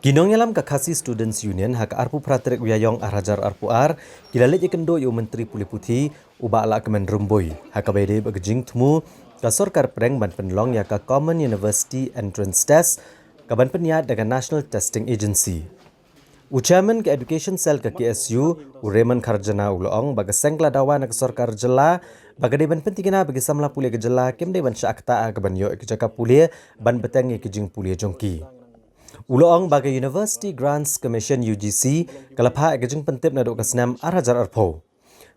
Ginong yalam kakasi Students Union hak arpu pratrek wiayong arhajar arpu ar gilalet ikendo yo menteri puli puthi uba ala kemen rumboi hak abede bagejing temu ka sorkar preng ban penlong ya ka Common University Entrance Test kaban peniat dengan National Testing Agency. Ucaman ke Education Cell ke KSU Ureman Kharjana ulong baga sengkla dawan ke sorkar jela bagade ban pentingna bagi samla puli ke jela kemde ban syakta ke ban yo ke jaka puli ban beteng ke jing puli jongki. Uloong bagai University Grants Commission UGC kalapha agajing pentip na do kasnam arhajar arpo.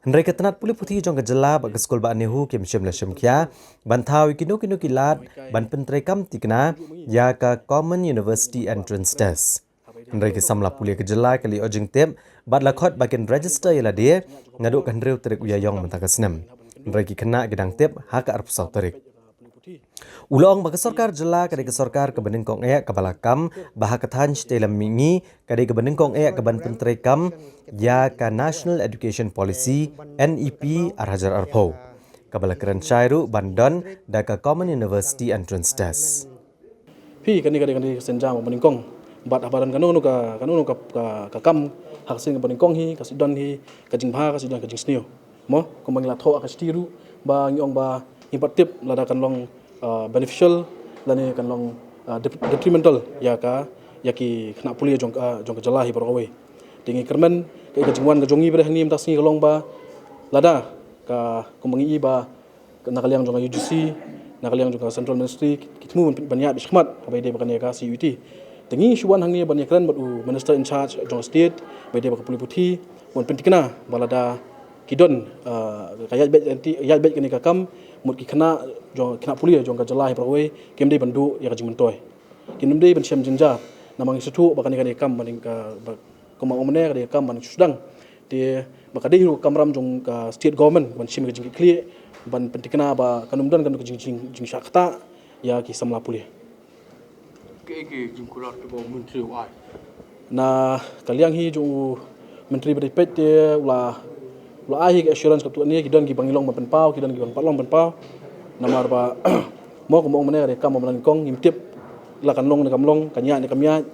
Hendrai ketenat puli puthi jong kejela bagi skol ba nehu kem shem la shem kya bantau kinu kilat ban pentrekam tikna ya ka Common University Entrance Test. Hendrai ke samla puli kejela kali ojing tip bat lakhot bagian register yala dia ngaduk hendreu terik uyayong mentang kasnam. Hendrai ki kena gedang tip hak arpu sau terik. Ulang bagi sorkar jela kadai ke sorkar ke benengkong ayak ke balakam bahak kethan dalam mingi kadai ke benengkong ayak ke ban pentrekam ya ka National Education Policy NEP arhajar arpo kabalakeran Chairu Bandon da ka Common University Entrance Test. Pi kani senjang benengkong bat habaran kanunu ka kam hak sin benengkong hi kasidon hi kajing bha kasidon kajing snio mo kumbang latho akastiru ba ngiong ba impatip ladakan long beneficial lani kan long detrimental ya ki kena puli jong ke jelahi berawe tingi kermen ke jingwan ke jongi bereh ni mtas ni kalong ba lada ka kumangi ba nakaliang jong UGC nakaliang jong Central Ministry kitmu banyak dikhmat abai de bakan ya ka CUT tingi shuan hang ni banyak kran batu minister in charge jong state bai de bakan puli puthi mon pentikna balada kidon kayat bet kini kakam mut ki kena puli jong ka jelahi berawe kemde bandu ya ka jingmentoy kinumde ban syam jinja namang setu bakan ka kam baning ka komang omne ka kam baning sudang de bakade hiru kamram jong ka state government ban syam ka jing clear ban pentikna ba kanumdan kan jing syakta ya ki samla puli ke jing kular ke menteri wai na kaliang hi jong menteri beripet de ulah ahi assurance kaptu ni kidon ki bangilong ban pau kidon ki ban patlong ban pau namar ba mo ko mo mane re kam mo kong ngimtip la kan long ne kamlong kanya ne kamya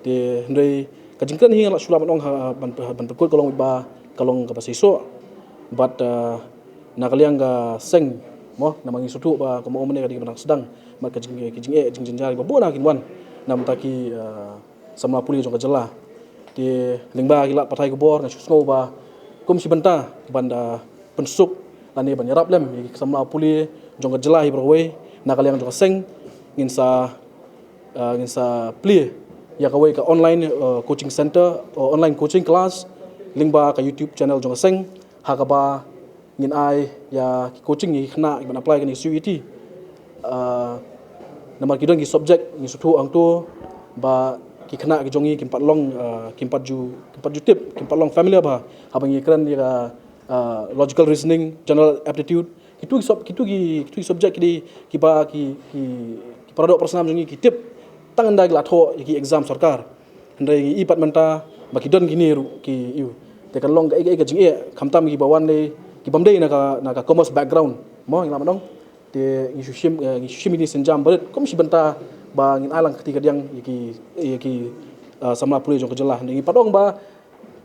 de ndai kajingkan hi la sula ban ong ban tekut kolong ba kalong ka pasiso but na kaliang ga seng mo namang isutu ba ko mo mane ka di ban sedang mat kajing jinjari ba bona kinwan nam taki samla puli jong ka jela de lingba kilat patai ko bor na susno ba kum si benta banda pensuk lani ban yarap lem samla puli jong ka jela hi berwe na kaliang jong seng nginsa pli ya ka we ka online coaching center or online coaching class lingba ka YouTube channel jong seng hakaba ngin ai ya coaching ni khna ban apply kan CUT nama kidon ki subject ni sutu ang tu ba ki khna ki jongi kim patlong kim patju tip kim patlong family ba habang ikran ya logical reasoning general aptitude itu subject ki paradok personam jongi ki tip tangan dag la tho ki exam sarkar ndai i patmenta ba ki don gini ru ki yu te kan long ga jing khamtam ki bawan le ki bamdei na ka commerce background mo ngam dong te ngishim ni senjam baret kom si benta ba ngin alang ketika diang ki samla puli jong kejela ngi padong ba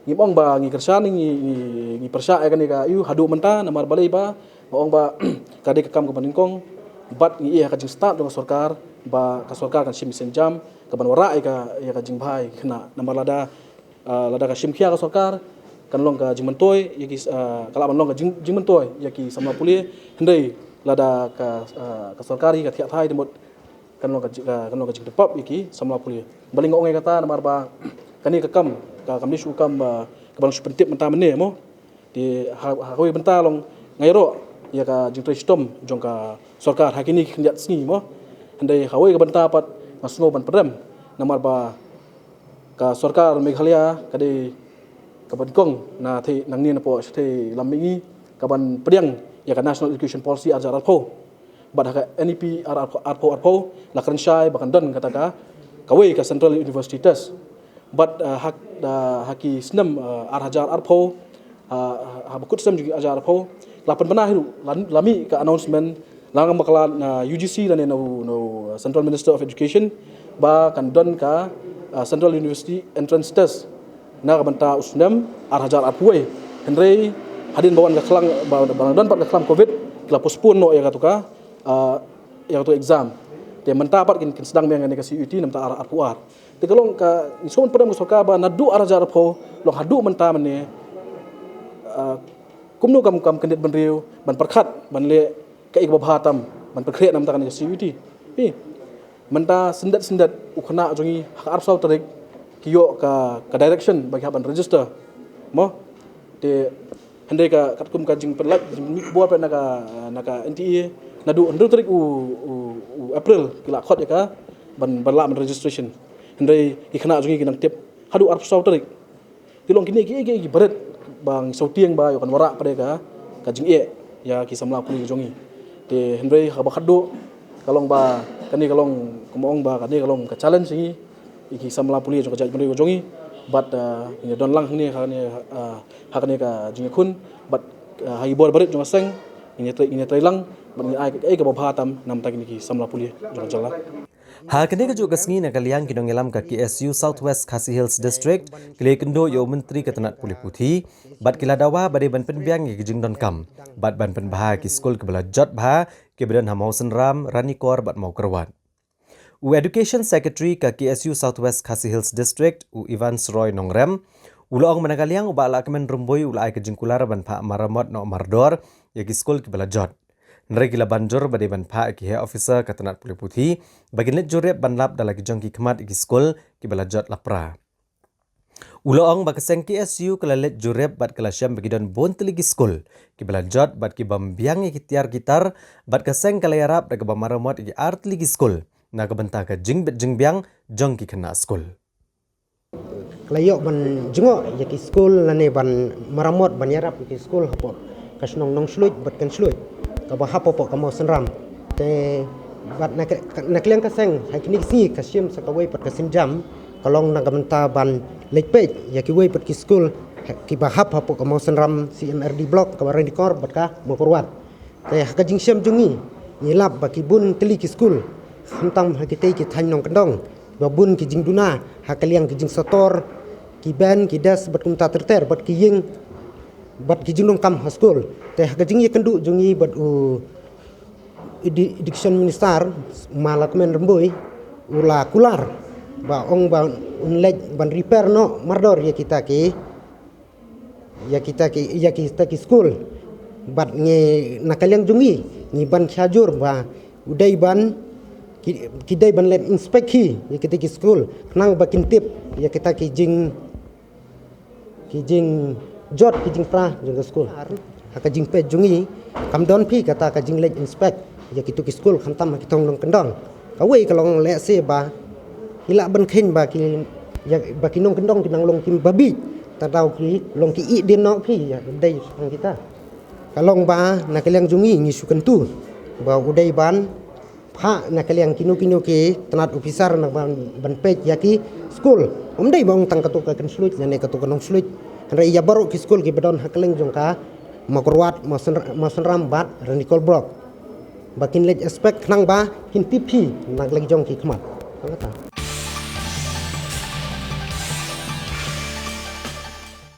ngi bong ba ngi kersan ngi persya kan ka yu hadu menta namar balai ba bong ba kade kam ka baningkong bat ngi ka jing start dong sarkar ba ka sarkar kan sim senjam ka ban wara ka ya ka jing bhai khna namar lada ka sim khia ka sarkar kan long ka jing mentoy ya ki kala ban long ka jing mentoy ya ki samla puli hendai lada ka sarkari ka thiat thai demot kan lo ka jing depap iki samla puli baling ngai kata namar ba kani ka kam ni su kam ba ka bang supentip menta mene mo di hawe benta long ngai ro ya ka jing tristom jong ka sarkar hakini khiat sni mo handai hawe ka benta pat masno ban pedam namar ba ka sarkar Meghalaya kade ka ban kong na the nang ni na po the lamingi ka ban pediang ya ka National Education Policy arjar alpo badaka NEP arpo la krensyai bakan don kata ka kawe ka Central University Test but haki senam arhajar arpo habakut sem juga ajar arpo lapan benah hiru lami ka announcement langam bakalan UGC dan no Central Minister of Education ba kan don ka Central University entrance test na banta usnam arhajar arpuai henry hadin bawan ka kelang dan pat ka kelang covid kila postpone no ya katuka ya tu exam dia menta pat kin sedang yang ne ka CUT namta arpuar te kalong ka ison padam soka ba nadu arhajar arpo long hadu menta mane kumno kam kandidat benriu ban perkhat ban le ka ik babhatam ban perkhet namta kan ka CUT menta sendat ukna jongi hak arsaw tarik kiyo ka direction bagi haban register mo te hande ka katkum ka jing pelat buat pa naka NTA nadu ndu tarik u April kila khot ya ka ban la registration hande ikna jongi kinang tip hadu arsaw tarik tilong kini ki baret bang sautiang ba yo kan wara pada ka jing ya ki samla puli jongi te hande ka bakado kalong ba kani kalong kumong ba kani kalong ka challenge ni iki samla puli jo ka jaj mari jongi but ni don lang ni hakani ka jingi khun but hai bor barit jo seng ini trai lang but ni ai ka babhatam nam ta ki samla puli jo jala Ha kene ke juga sengi nakaliang kinong elam ka KSU Southwest Khasi Hills District kile kendo yo menteri ketenat puli putih bat kila dawa bade ban penbiang ye jing don kam bat ban penbah ki skul ke bela jot bha ke bedan hamau senram ranikor bat mau kerwat u Education Secretary ka KSU Southwest Khasi Hills District u Ivan Roy Nongrem ulong manakaliang u bala kemen rumboi ulai ke jingkular ban pha maramot no mardor ye ki skul ke bela jot Nergila banjur bade ban pha ki he officer ketenat puli putih bagi net jurep ban lap dalagi jong ki khmat ki skul ki bela jot lapra Uloong bakaseng KSU kelalet jurep bat kelasyam bagi don bon teligi skul ki bela jot bat ki bambiang ki tiar gitar bat kaseng kalayarap daga bamaramot ki art ligi skul na ka benta ka jing bet jingbiang jong ki kena skul Klayok ban jengok ya ki skul lane ban maramot ban yarap ki skul hapo kasnong nong sluit bat kan sluit ka ba hapo ka mo senram te bat nak liang kaseng hakini si kasyem sakawai pat kasinjam kalong na gamenta ban lekpej ya ki wei pat ki skul ki ba hapo ka mo senram CMRD block ka barang dikor bat ka mo korwat te hakajing syam jungi nyilap ba ki bun teli ki skul hantam hakite ki than nong kendong babun ki jing duna hakaliang ki jing sotor ki ban ki das bat kumta terter bat ki ying bat ki jing nong kam school te hakajing ye kendu jungi bat u education minister malak men remboi ula kular ba ong ba unlej ban repair no mardor ya kita ki school bat nge nakaliang jungi ni ban khajur ba udai ban kidai ban let inspect hi ya kita ki school nang bakin tip ya kita ki jing jot ki jing pra jong school haka jing pe jungi kam don pi kata ka jing let inspect ya kitu ki school khantam ki tong nong kendong ka wei kalong le se ba hila ban khin ba ki ya ba ki nong kendong ki nang long kim babi ta dau ki long ki i din no pi ya dai sang kita kalong ba nakaliang jungi ngi sukan tu ba udai ban pha nakaliang kinu ki tenat officer nak ban pej ya ki school dai bang tang katu ka kan sluit ne katu kanong sluit ra ya baru ki school ki bedon hakaleng jongka makorwat masenram bat ranikol block bakin lej aspek nang ba hinti phi nak lagi jong ki khmat